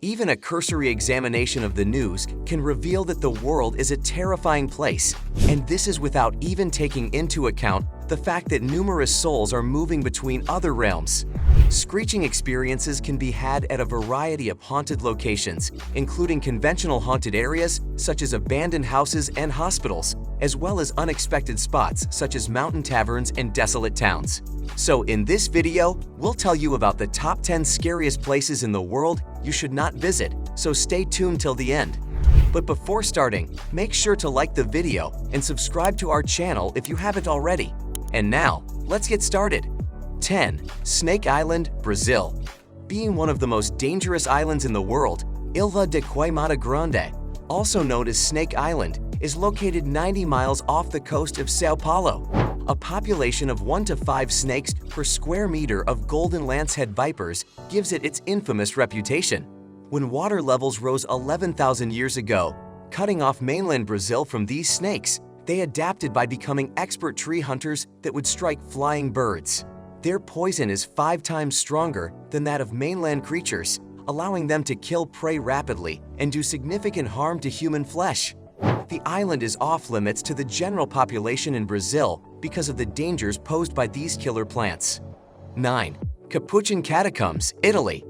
Even a cursory examination of the news can reveal that the world is a terrifying place, and this is without even taking into account the fact that numerous souls are moving between other realms. Screeching experiences can be had at a variety of haunted locations, including conventional haunted areas such as abandoned houses and hospitals, as well as unexpected spots such as mountain taverns and desolate towns. So in this video, we'll tell you about the top 10 scariest places in the world you should not visit, so stay tuned till the end. But before starting, make sure to like the video and subscribe to our channel if you haven't already. And now, let's get started. 10. Snake Island, Brazil. Being one of the most dangerous islands in the world, Ilha de Queimada Grande, also known as Snake Island, is located 90 miles off the coast of Sao Paulo. A population of 1 to 5 snakes per square meter of golden lancehead vipers gives it its infamous reputation. When water levels rose 11,000 years ago, cutting off mainland Brazil from these snakes, they adapted by becoming expert tree hunters that would strike flying birds. Their poison is 5 times stronger than that of mainland creatures, allowing them to kill prey rapidly and do significant harm to human flesh. The island is off-limits to the general population in Brazil because of the dangers posed by these killer plants. 9. Capuchin Catacombs, Italy.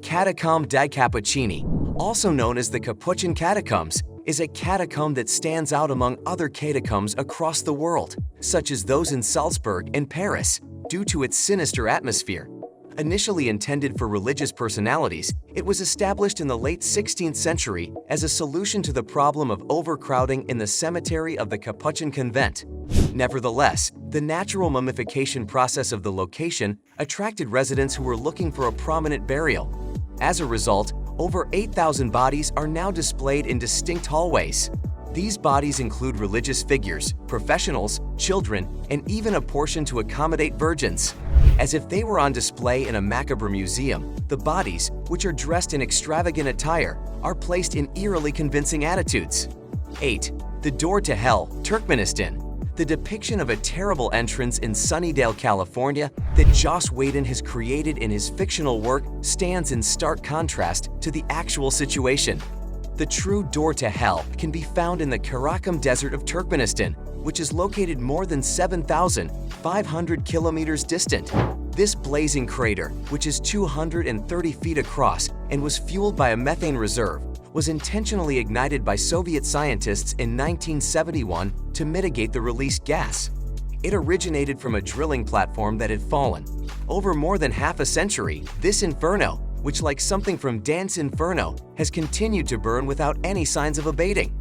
Catacomb dei Cappuccini, also known as the Capuchin Catacombs, is a catacomb that stands out among other catacombs across the world, such as those in Salzburg and Paris, due to its sinister atmosphere. Initially intended for religious personalities, it was established in the late 16th century as a solution to the problem of overcrowding in the cemetery of the Capuchin convent. Nevertheless, the natural mummification process of the location attracted residents who were looking for a prominent burial. As a result, over 8,000 bodies are now displayed in distinct hallways. These bodies include religious figures, professionals, children, and even a portion to accommodate virgins. As if they were on display in a macabre museum, the bodies, which are dressed in extravagant attire, are placed in eerily convincing attitudes. 8. The Door to Hell, Turkmenistan. The depiction of a terrible entrance in Sunnydale, California that Joss Whedon has created in his fictional work stands in stark contrast to the actual situation. The true door to hell can be found in the Karakum Desert of Turkmenistan, which is located more than 7,500 kilometers distant. This blazing crater, which is 230 feet across and was fueled by a methane reserve, was intentionally ignited by Soviet scientists in 1971 to mitigate the released gas. It originated from a drilling platform that had fallen. Over more than half a century, this inferno, which like something from Dance Inferno, has continued to burn without any signs of abating.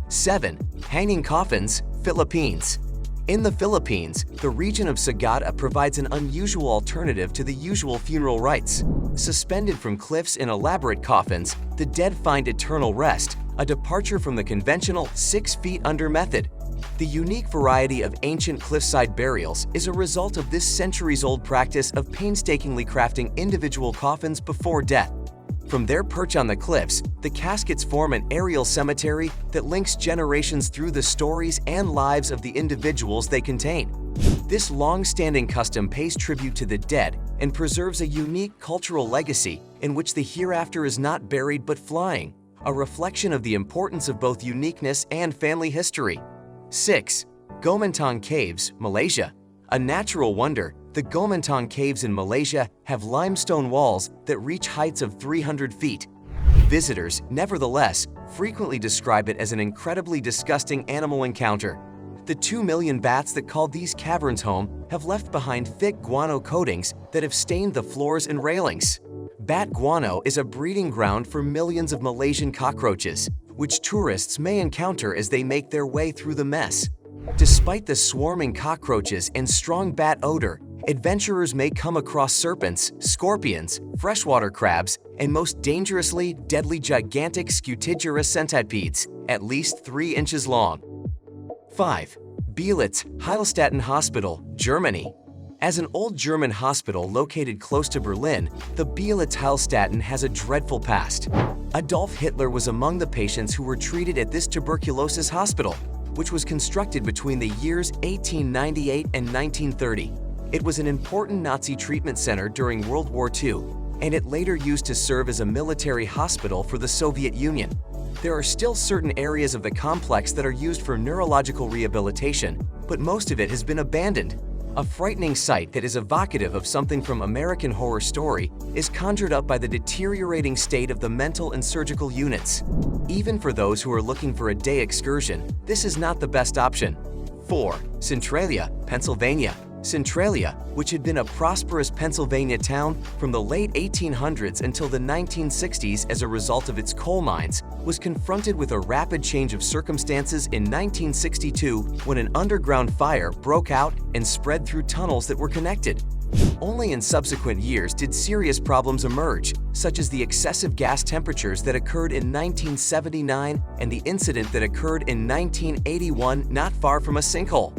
7. Hanging Coffins, Philippines. In the Philippines, the region of Sagada provides an unusual alternative to the usual funeral rites. Suspended from cliffs in elaborate coffins, the dead find eternal rest, a departure from the conventional 6 feet under method. The unique variety of ancient cliffside burials is a result of this centuries-old practice of painstakingly crafting individual coffins before death. From their perch on the cliffs, the caskets form an aerial cemetery that links generations through the stories and lives of the individuals they contain. This long-standing custom pays tribute to the dead and preserves a unique cultural legacy in which the hereafter is not buried but flying, a reflection of the importance of both uniqueness and family history. 6. Gomantong Caves, Malaysia. A natural wonder, the Gomantong Caves in Malaysia have limestone walls that reach heights of 300 feet. Visitors, nevertheless, frequently describe it as an incredibly disgusting animal encounter. The 2 million bats that call these caverns home have left behind thick guano coatings that have stained the floors and railings. Bat guano is a breeding ground for millions of Malaysian cockroaches, which tourists may encounter as they make their way through the mess. Despite the swarming cockroaches and strong bat odor, adventurers may come across serpents, scorpions, freshwater crabs, and most dangerously deadly gigantic scutigerous centipedes, at least 3 inches long. 5. Beelitz-Heilstätten Hospital, Germany. As an old German hospital located close to Berlin, the Beelitz-Heilstätten has a dreadful past. Adolf Hitler was among the patients who were treated at this tuberculosis hospital, which was constructed between the years 1898 and 1930. It was an important Nazi treatment center during World War II, and it later used to serve as a military hospital for the Soviet Union. There are still certain areas of the complex that are used for neurological rehabilitation, but most of it has been abandoned. A frightening sight that is evocative of something from American Horror Story is conjured up by the deteriorating state of the mental and surgical units. Even for those who are looking for a day excursion, this is not the best option. 4. Centralia, Pennsylvania. Centralia, which had been a prosperous Pennsylvania town from the late 1800s until the 1960s as a result of its coal mines, was confronted with a rapid change of circumstances in 1962 when an underground fire broke out and spread through tunnels that were connected. Only in subsequent years did serious problems emerge, such as the excessive gas temperatures that occurred in 1979 and the incident that occurred in 1981 not far from a sinkhole.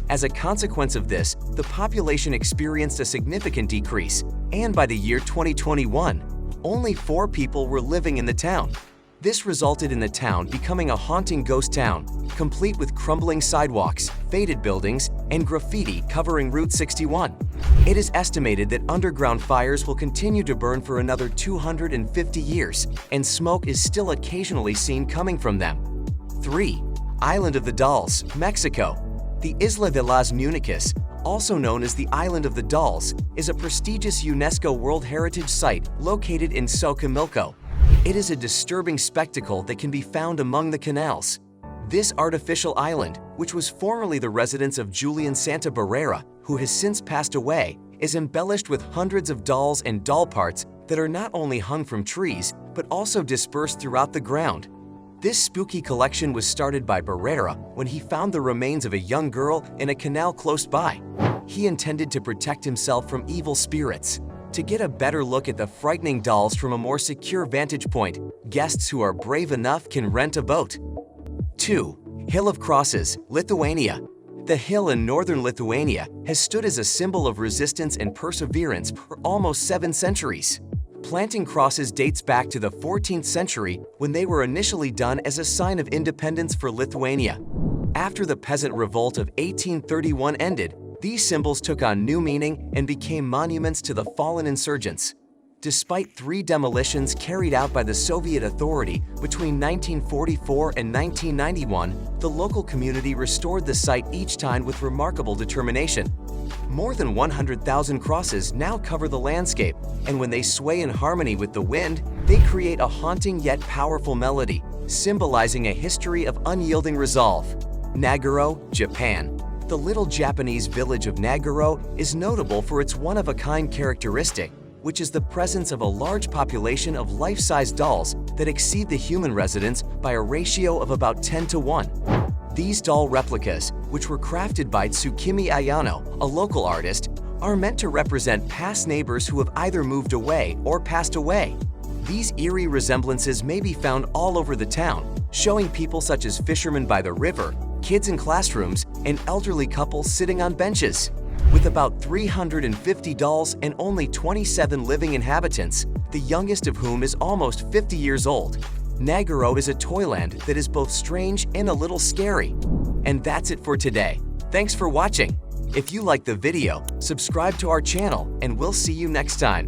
As a consequence of this, the population experienced a significant decrease, and by the year 2021, only 4 people were living in the town. This resulted in the town becoming a haunting ghost town, complete with crumbling sidewalks, faded buildings, and graffiti covering Route 61. It is estimated that underground fires will continue to burn for another 250 years, and smoke is still occasionally seen coming from them. 3. Island of the Dolls, Mexico. The Isla de las Muñecas, also known as the Island of the Dolls, is a prestigious UNESCO World Heritage Site located in Xochimilco. It is a disturbing spectacle that can be found among the canals. This artificial island, which was formerly the residence of Julian Santa Barrera, who has since passed away, is embellished with hundreds of dolls and doll parts that are not only hung from trees, but also dispersed throughout the ground. This spooky collection was started by Barrera when he found the remains of a young girl in a canal close by. He intended to protect himself from evil spirits. To get a better look at the frightening dolls from a more secure vantage point, guests who are brave enough can rent a boat. 2. Hill of Crosses, Lithuania. The hill in northern Lithuania has stood as a symbol of resistance and perseverance for almost 7 centuries. Planting crosses dates back to the 14th century when they were initially done as a sign of independence for Lithuania. After the peasant revolt of 1831 ended, these symbols took on new meaning and became monuments to the fallen insurgents. Despite 3 demolitions carried out by the Soviet Authority between 1944 and 1991, the local community restored the site each time with remarkable determination. More than 100,000 crosses now cover the landscape, and when they sway in harmony with the wind, they create a haunting yet powerful melody, symbolizing a history of unyielding resolve. Nagoro, Japan. The little Japanese village of Nagoro is notable for its one-of-a-kind characteristic, which is the presence of a large population of life-size dolls that exceed the human residents by a ratio of about 10 to 1. These doll replicas, which were crafted by Tsukimi Ayano, a local artist, are meant to represent past neighbors who have either moved away or passed away. These eerie resemblances may be found all over the town, showing people such as fishermen by the river, kids in classrooms, and elderly couples sitting on benches. With about 350 dolls and only 27 living inhabitants, the youngest of whom is almost 50 years old, Nagoro is a toyland that is both strange and a little scary. And that's it for today. Thanks for watching. If you liked the video, subscribe to our channel and we'll see you next time.